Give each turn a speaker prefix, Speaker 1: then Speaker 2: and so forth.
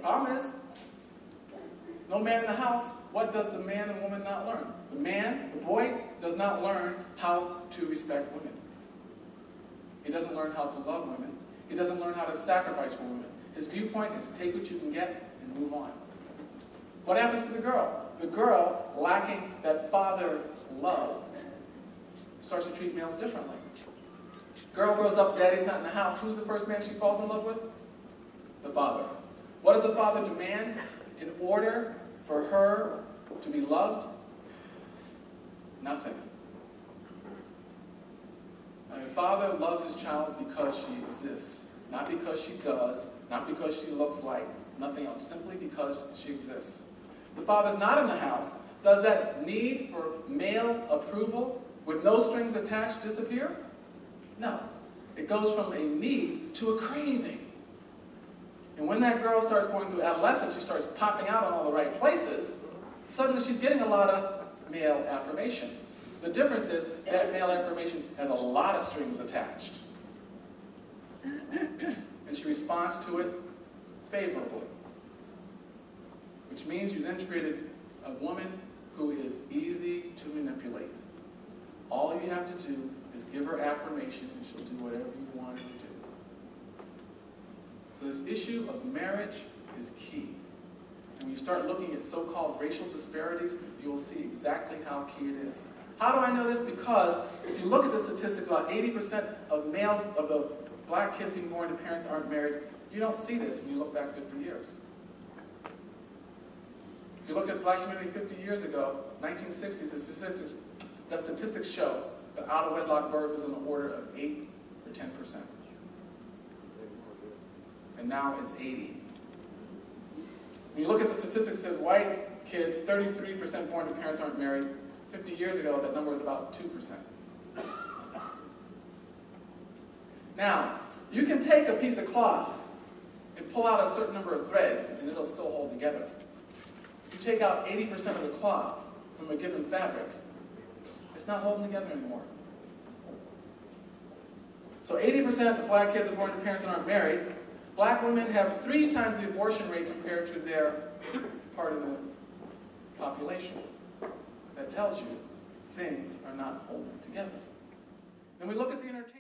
Speaker 1: Problem is, no man in the house, what does the man and woman not learn? The man, the boy, does not learn how to respect women. He doesn't learn how to love women. He doesn't learn how to sacrifice for women. His viewpoint is take what you can get and move on. What happens to the girl? The girl, lacking that father love, starts to treat males differently. Girl grows up, daddy's not in the house. Who's the first man she falls in love with? The father. What does the father demand in order for her to be loved? Nothing. A father loves his child because she exists. Not because she does, not because she looks like, nothing else. Simply because she exists. The father's not in the house. Does that need for male approval with no strings attached disappear? No. It goes from a need to a craving. And when that girl starts going through adolescence, she starts popping out on all the right places, suddenly she's getting a lot of male affirmation. The difference is that male affirmation has a lot of strings attached. And she responds to it favorably. Which means you then created a woman who is easy to manipulate. All you have to do is give her affirmation and she'll do whatever you want her to do. So this issue of marriage is key. And when you start looking at so-called racial disparities, you will see exactly how key it is. How do I know this? Because if you look at the statistics, about 80% of males, of the black kids being born to parents aren't married. You don't see this when you look back 50 years. If you look at the black community 50 years ago, 1960s, the statistics show that out-of-wedlock birth is on the order of 8 or 10%. And now it's 80. When you look at the statistics, it says white kids, 33% born to parents aren't married. 50 years ago, that number was about 2%. Now, you can take a piece of cloth and pull out a certain number of threads, and it'll still hold together. You take out 80% of the cloth from a given fabric, it's not holding together anymore. So 80% of black kids are born to parents that aren't married. Black women have 3 times the abortion rate compared to their part of the population. That tells you things are not holding together. Then we look at the entertainment.